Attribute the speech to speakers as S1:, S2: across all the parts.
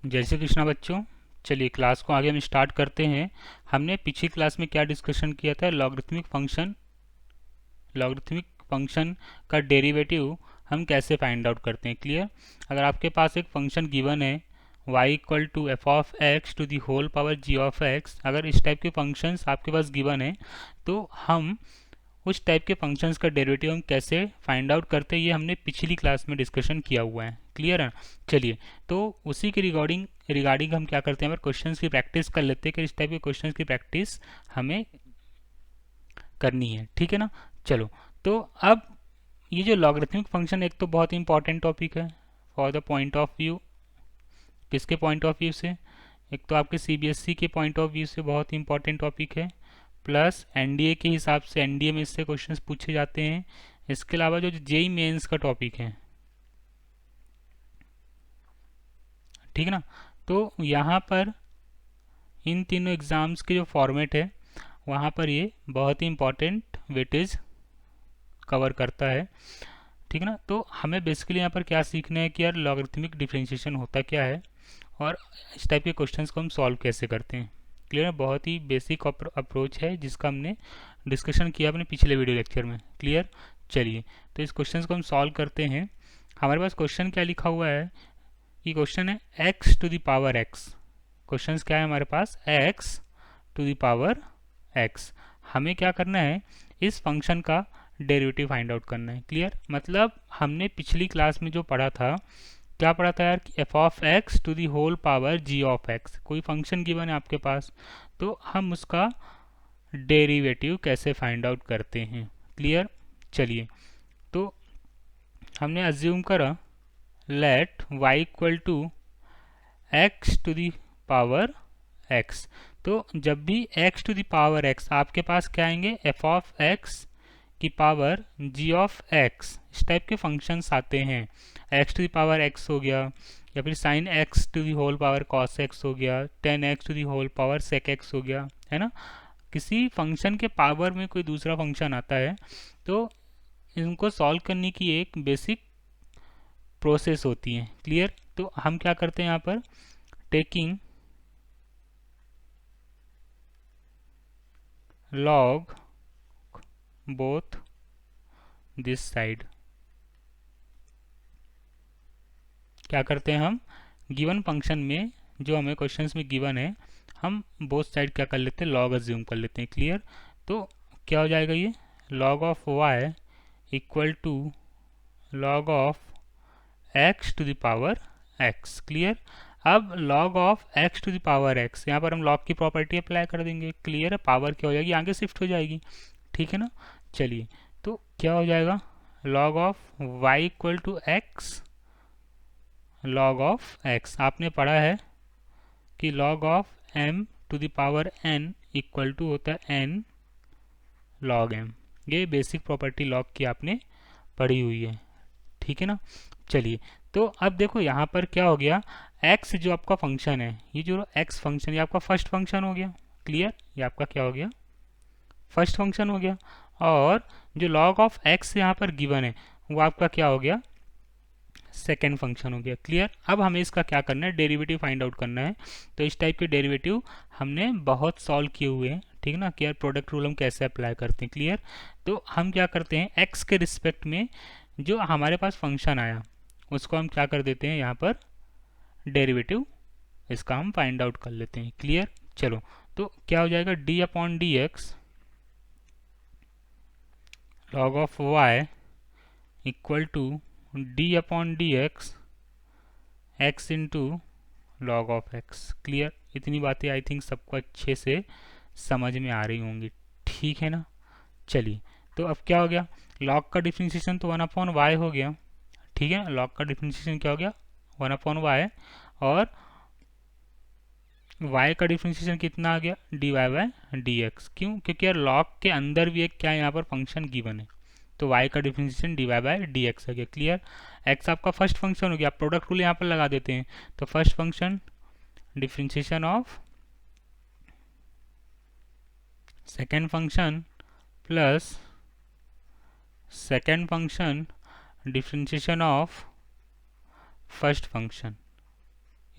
S1: जय श्री कृष्णा बच्चों। चलिए क्लास को आगे हम स्टार्ट करते हैं। हमने पिछली क्लास में क्या डिस्कशन किया था? लॉगरिथमिक फंक्शन का डेरिवेटिव हम कैसे फाइंड आउट करते हैं। क्लियर? अगर आपके पास एक फंक्शन गिवन है y equal to f of x to the whole power g of x, अगर इस टाइप के फंक्शंस आपके पास गिवन है तो हम उस टाइप के फंक्शंस का डेरिवेटिव हम कैसे फाइंड आउट करते हैं, ये हमने पिछली क्लास में डिस्कशन किया हुआ है। क्लियर है? चलिए, तो उसी के रिगार्डिंग हम क्या करते हैं, हमारे क्वेश्चंस की प्रैक्टिस कर लेते हैं कि इस टाइप के क्वेश्चंस की प्रैक्टिस हमें करनी है। ठीक है ना? चलो, तो अब ये जो लॉगरिथमिक फंक्शन, एक तो बहुत इंपॉर्टेंट टॉपिक है for the point of view. किसके पॉइंट ऑफ व्यू से? एक तो आपके सीबीएसई के पॉइंट ऑफ व्यू से बहुत इंपॉर्टेंट टॉपिक है, प्लस एनडीए के हिसाब से एनडीए में इससे क्वेश्चंस पूछे जाते हैं। इसके अलावा जो जेई मेंस का टॉपिक है, ठीक है ना, तो यहाँ पर इन तीनों एग्जाम्स के जो फॉर्मेट है वहाँ पर ये बहुत ही इंपॉर्टेंट वेटेज कवर करता है। ठीक है ना? तो हमें बेसिकली यहाँ पर क्या सीखना है कि यार लॉगरिथमिक डिफरेंशिएशन होता क्या है और इस टाइप के क्वेश्चंस को हम सॉल्व कैसे करते हैं। क्लियर है? बहुत ही बेसिक अप्रोच है जिसका हमने डिस्कशन किया अपने पिछले वीडियो लेक्चर में। क्लियर? चलिए, तो इस क्वेश्चन को हम सॉल्व करते हैं। हमारे पास क्वेश्चन क्या लिखा हुआ है? ये क्वेश्चन है x to the power x. Question क्या है हमारे पास? X to the power x. हमें क्या करना है? इस फंक्शन का डेरिवेटिव फाइंड आउट करना है। क्लियर? मतलब हमने पिछली क्लास में जो पढ़ा था, क्या पढ़ा था यार? F of x to the whole power g of x. कोई फंक्शन गिवन है आपके पास, तो हम उसका डेरिवेटिव कैसे फाइंड आउट करते हैं। क्लियर? चलिए, तो हमने अज्यूम करा let y equal to x to the power x. तो जब भी x to the power x, आपके पास क्या आएंगे? एफ ऑफ एक्स की पावर जी ऑफ एक्स। इस टाइप के फंक्शंस आते हैं। X to the power x हो गया, या फिर sine x to the whole power cos x हो गया, tan x to the whole power sec x हो गया, है ना? किसी फंक्शन के पावर में कोई दूसरा फंक्शन आता है तो इनको सॉल्व करने की एक बेसिक प्रोसेस होती है। क्लियर? तो हम क्या करते हैं यहाँ पर? Taking log both this side. क्या करते हैं हम? गिवन फंक्शन में जो हमें क्वेश्चंस में गिवन है, हम बोथ साइड क्या कर लेते हैं? लॉग अज्यूम कर लेते हैं। क्लियर? तो क्या हो जाएगा ये? Log of y equal to log of x to the power x. Clear? अब log of x to the power x, यहाँ पर हम लॉग की प्रॉपर्टी अप्लाई कर देंगे। क्लियर है? पावर क्या हो जाएगी? आगे शिफ्ट हो जाएगी। ठीक है ना? चलिए, तो क्या हो जाएगा? Log of y equal to x log of x. आपने पढ़ा है कि log of m to the power n equal to होता है एन लॉग एम। ये बेसिक प्रॉपर्टी लॉग की आपने पढ़ी हुई है। ठीक है ना? चलिए, तो अब देखो यहाँ पर क्या हो गया? एक्स जो आपका फंक्शन है, ये जो एक्स फंक्शन, ये आपका फर्स्ट फंक्शन हो गया। क्लियर? ये आपका क्या हो गया? फर्स्ट फंक्शन हो गया। और जो लॉग ऑफ एक्स यहाँ पर गिवन है वो आपका क्या हो गया? सेकेंड फंक्शन हो गया। क्लियर? अब हमें इसका क्या करना है? डेरिवेटिव फाइंड आउट करना है। तो इस टाइप के डेरिवेटिव हमने बहुत सॉल्व किए हुए हैं। ठीक है ना? कि यार प्रोडक्ट रूल हम कैसे अप्लाई करते हैं। क्लियर? तो हम क्या करते हैं? एक्स के रिस्पेक्ट में जो हमारे पास फंक्शन आया उसको हम क्या कर देते हैं? यहाँ पर डेरिवेटिव इसका हम फाइंड आउट कर लेते हैं। क्लियर? चलो, तो क्या हो जाएगा? D upon d x log of y equal to d upon d x x into log of x. Clear? इतनी बातें आई थिंक सबको अच्छे से समझ में आ रही होंगी। ठीक है ना? चलिए, तो अब क्या हो गया? लॉग का डिफरेंशिएशन तो वन अपॉन वाई हो गया। ठीक है? लॉग का डिफरेंशिएशन क्या हो गया? One upon y. और y का डिफरेंशिएशन कितना आ गया? D y by d x. क्यों? क्योंकि यार लॉग के अंदर भी एक क्या है यहाँ पर फंक्शन गिवन है, तो y का differentiation d y by d x आ गया। क्लियर? x आपका फर्स्ट फंक्शन हो गया। आप प्रोडक्ट रूल यहाँ पर लगा देते हैं, तो first function differentiation of second function plus second function differentiation of first function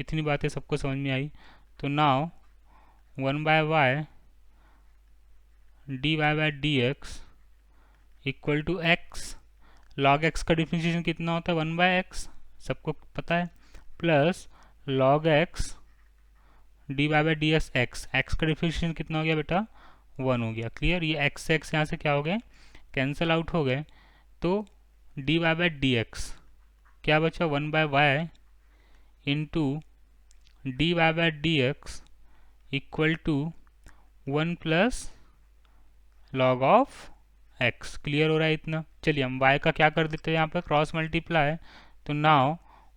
S1: इतनी बातें सबको समझ में आई। तो now 1/y dy/dx equal to x, log x का डिफ्रेंशिएशन कितना होता है 1/x, सबको पता है, plus log x dy/dx x का डिफ्रेंशिएशन कितना हो गया बेटा 1 हो गया। क्लियर, ये x से x यहाँ से क्या हो गए, कैंसिल आउट हो गए। तो dy/dx क्या बचा 1/y into dy/dx equal to 1 plus log of x। Clear हो रहा है इतना। चलिए हम y का क्या कर देते हैं यहाँ पर क्रॉस मल्टीप्लाई। तो नाउ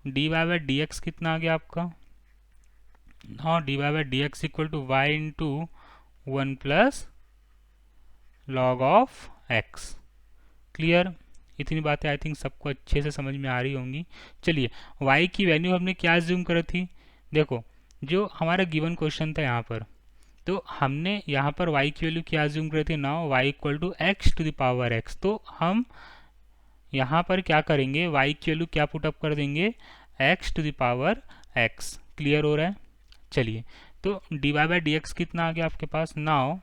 S1: dy/dx कितना आ गया आपका, now dy/dx equal to y into 1 plus log of x। Clear, इतनी बातें आई थिंक सबको अच्छे से समझ में आ रही होंगी। चलिए y की वैल्यू हमने क्या ज्यूम करी थी, देखो जो हमारा गिवन क्वेश्चन था यहाँ पर, तो हमने यहाँ पर y की वैल्यू क्या ज्यूम करी थी, now y equal to x to the power x। तो हम यहाँ पर क्या करेंगे, y की वैल्यू क्या पुटअप कर देंगे, x to the power x। Clear हो रहा है। चलिए तो dy/dx कितना आ गया आपके पास, now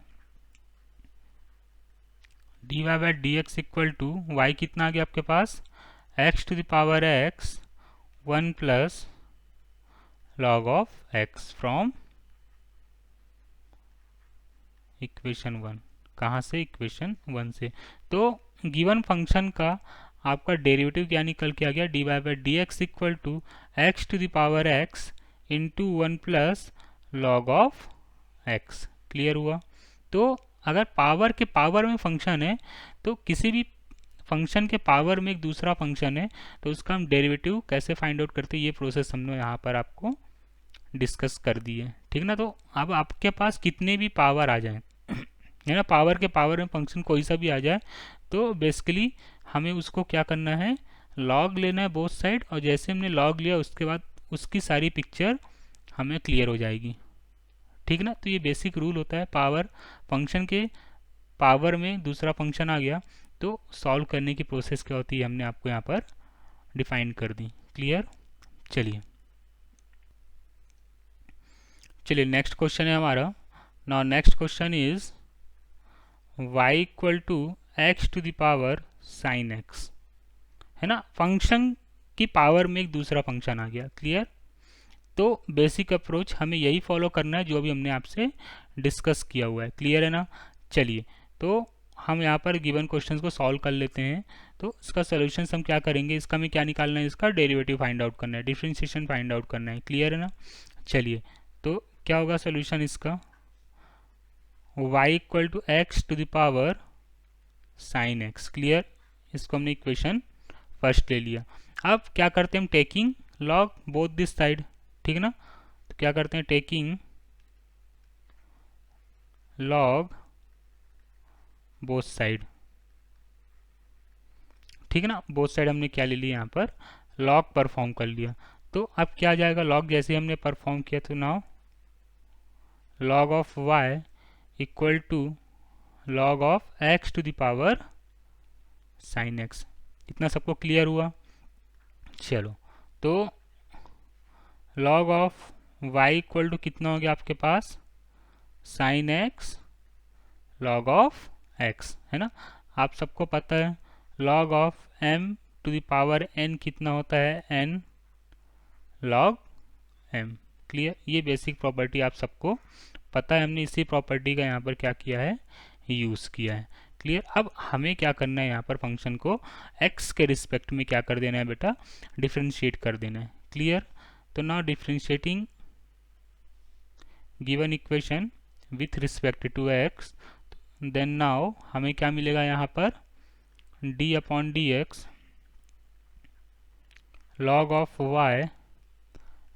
S1: dy/dx equal to y कितना आ गया आपके पास, x to the power x 1 plus log of x from equation 1। कहाँ से, इक्वेशन 1 से। तो गिवन फंक्शन का आपका डेरिवेटिव क्या निकल के आ गया, dy/dx equal to x to the power x into 1 plus log of x। Clear हुआ। तो अगर पावर के पावर में फंक्शन है, तो किसी भी फंक्शन के पावर में एक दूसरा फंक्शन है, तो उसका हम डेरिवेटिव कैसे फाइंड आउट करते हैं, ये प्रोसेस हमने यहाँ पर आपको डिस्कस कर दी है। ठीक ना। तो अब आपके पास कितने भी पावर आ जाए, है ना, पावर के पावर में फंक्शन कोई सा भी आ जाए, तो बेसिकली हमें उसको क्या करना है, लॉग लेना है बोथ साइड, और जैसे हमने लॉग लिया उसके बाद उसकी सारी पिक्चर हमें क्लियर हो जाएगी। ठीक ना। तो ये बेसिक रूल होता है, पावर फंक्शन के पावर में दूसरा फंक्शन आ गया तो सॉल्व करने की प्रोसेस क्या होती है हमने आपको यहाँ पर डिफाइन कर दी। क्लियर। चलिए नेक्स्ट क्वेश्चन है हमारा। Now next question is y equal to x to the power sine x, है ना, फंक्शन की पावर में एक दूसरा फंक्शन आ गया। क्लियर। तो बेसिक अप्रोच हमें यही फॉलो करना है जो अभी हमने आपसे डिस्कस किया हुआ है। क्लियर है ना। चलिए तो हम यहाँ पर गिवन क्वेश्चंस को सॉल्व कर लेते हैं। तो इसका सोल्यूशन हम क्या करेंगे, इसका हमें क्या निकालना है, इसका डेरिवेटिव फाइंड आउट करना है, डिफरेंशिएशन फाइंड आउट करना है। क्लियर है ना। चलिए तो क्या होगा सोल्यूशन इसका, y equal to x to the power sine x. Clear, इसको हमने इक्वेशन फर्स्ट ले लिया। अब क्या करते हैं हम, taking log both this side. ठीक ना। तो क्या करते हैं, टेकिंग लॉग बोथ साइड। ठीक है ना, बोथ साइड हमने क्या ले लिया, यहाँ पर लॉग परफॉर्म कर लिया। तो अब क्या आ जाएगा, लॉग जैसे हमने परफॉर्म किया, तो now log of y equal to log of x to the power sine x। इतना सबको क्लियर हुआ। चलो तो log of y equal to कितना हो गया आपके पास, sine x log of x, है ना। आप सबको पता है log of m to the power n कितना होता है, n लॉग m। क्लियर, ये बेसिक प्रॉपर्टी आप सबको पता है, हमने इसी प्रॉपर्टी का यहाँ पर क्या किया है, यूज़ किया है। क्लियर। अब हमें क्या करना है, यहाँ पर फंक्शन को x के रिस्पेक्ट में क्या कर देना है बेटा, डिफ्रेंशिएट कर देना है। क्लियर। तो now differentiating given equation with respect to x, then now हमें क्या मिलेगा यहाँ पर, d upon d x log of y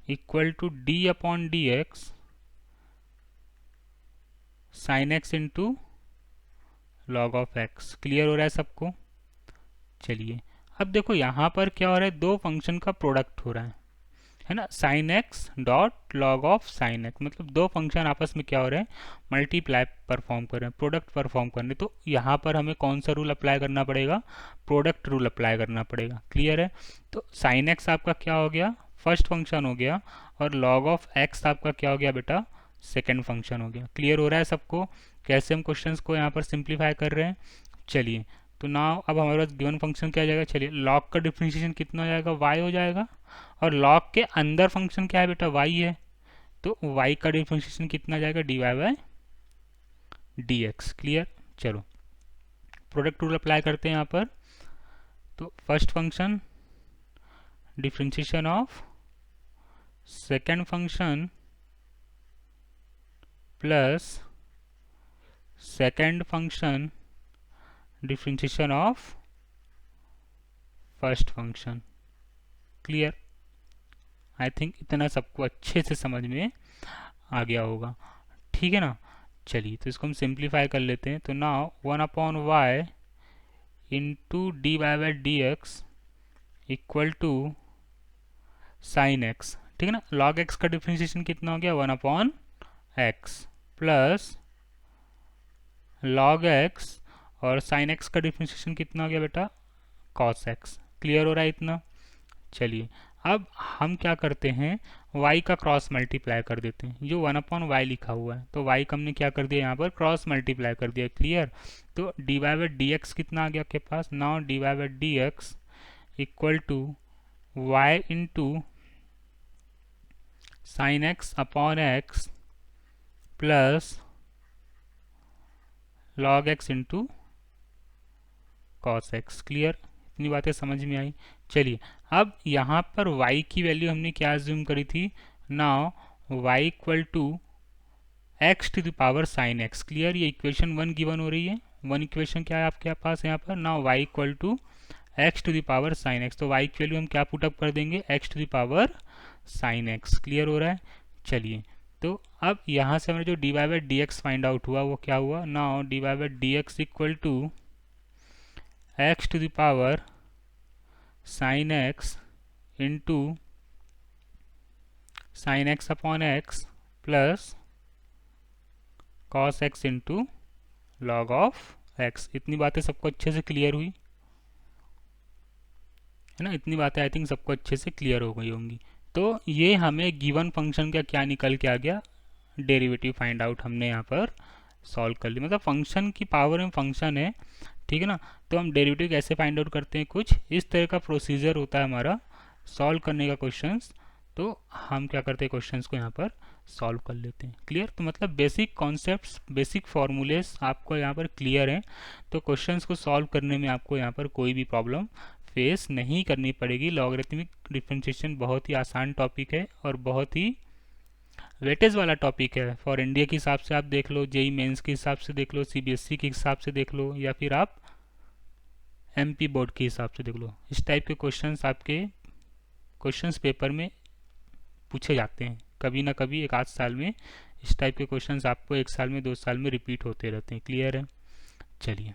S1: equal to d upon d x sine x into log of x. Clear हो रहा है सबको। चलिए अब देखो यहाँ पर क्या हो रहा है, दो फंक्शन का प्रोडक्ट हो रहा है ना, sine x dot log of sine x, मतलब दो फंक्शन आपस में क्या हो रहे हैं, मल्टीप्लाई परफॉर्म कर रहे हैं, प्रोडक्ट परफॉर्म करने। तो यहाँ पर हमें कौन सा रूल अप्लाई करना पड़ेगा, प्रोडक्ट रूल अप्लाई करना पड़ेगा। क्लियर है। तो साइन एक्स आपका क्या हो गया, फर्स्ट फंक्शन हो गया और log ऑफ x आपका क्या हो गया बेटा, सेकेंड फंक्शन हो गया। क्लियर हो रहा है सबको कैसे हम क्वेश्चंस को यहाँ पर सिंप्लीफाई कर रहे हैं? चलिए, तो नाउ अब हमारे पास गिवन फंक्शन क्या आ जाएगा, चलिए log का डिफरेंशिएशन कितना हो जाएगा, y हो जाएगा, और log के अंदर फंक्शन क्या है बेटा, y है, तो y का डिफरेंशिएशन कितना आ जाएगा, dy बाय dx। क्लियर, चलो प्रोडक्ट रूल अप्लाई करते हैं यहाँ पर। तो first function differentiation of second function plus second function differentiation of first function. Clear, I think इतना सबको अच्छे से समझ में आ गया होगा, ठीक है ना। चलिए, तो इसको हम सिंप्लीफाई कर लेते हैं। तो now 1/y into d y by d x equal to sine x, ठीक है ना। log x का डिफरेंशिएशन कितना हो गया, 1/x प्लस log x, और साइन x का डिफरेंशिएशन कितना हो गया बेटा, cos x। क्लियर हो रहा है इतना। चलिए, अब हम क्या करते हैं, y का क्रॉस मल्टीप्लाई कर देते हैं, जो 1/y लिखा हुआ है, तो y का हमने क्या कर दिया यहाँ पर, क्रॉस मल्टीप्लाई कर दिया। क्लियर, तो d y by d x कितना आ गया आपके पास, now d y by d x equal to y into sine x upon x plus log x into cos x। Clear, इतनी बातें समझ में आई। चलिए, अब यहाँ पर y की वैल्यू हमने क्या अज्यूम करी थी, now y equal to x to the power sine x। Clear, ये इक्वेशन 1 गिवन हो रही है, 1 इक्वेशन क्या है आपके पास यहाँ पर, now y equal to x to the power sine x। तो y की वैल्यू हम क्या पुटअप कर देंगे, x to the power sine x। Clear हो रहा है। चलिए, तो अब यहाँ से हमें जो d y by d x find out हुआ वो क्या हुआ, now d y by d x equal to x to the power sine x into sine x upon x plus cos x into log of x. इतनी बातें सबको अच्छे से clear हुई है ना, इतनी बातें आई थिंक सबको अच्छे से क्लियर हो गई होंगी। तो ये हमें गिवन फंक्शन का क्या निकल के आ गया, डेरिवेटिव फाइंड आउट हमने यहाँ पर सॉल्व कर लिया। मतलब फंक्शन की पावर में फंक्शन है, ठीक है ना, तो हम डेरिवेटिव कैसे फाइंड आउट करते हैं, कुछ इस तरह का प्रोसीजर होता है हमारा सॉल्व करने का क्वेश्चंस। तो हम क्या करते हैं, क्वेश्चंस को यहाँ पर सॉल्व कर लेते हैं। क्लियर, तो मतलब बेसिक कॉन्सेप्ट्स, बेसिक फॉर्मूलेस आपको यहाँ पर क्लियर हैं, तो क्वेश्चंस को सॉल्व करने में आपको यहाँ पर कोई भी प्रॉब्लम फेस नहीं करनी पड़ेगी। लॉगरिथमिक डिफरेंशिएशन बहुत ही आसान टॉपिक है और बहुत ही वेटेज वाला टॉपिक है। फॉर इंडिया के हिसाब से आप देख लो, जेई मेंस के हिसाब से देख लो, सीबीएसई के हिसाब से देख लो, या फिर आप एमपी बोर्ड के हिसाब से देख लो। इस टाइप के क्वेश्चंस आपके क्वेश्चंस पेपर में पूछे जाते हैं कभी ना कभी, एक आध साल में इस टाइप के क्वेश्चंस आपको 1 साल में 2 साल में रिपीट होते रहते हैं। क्लियर है। चलिए।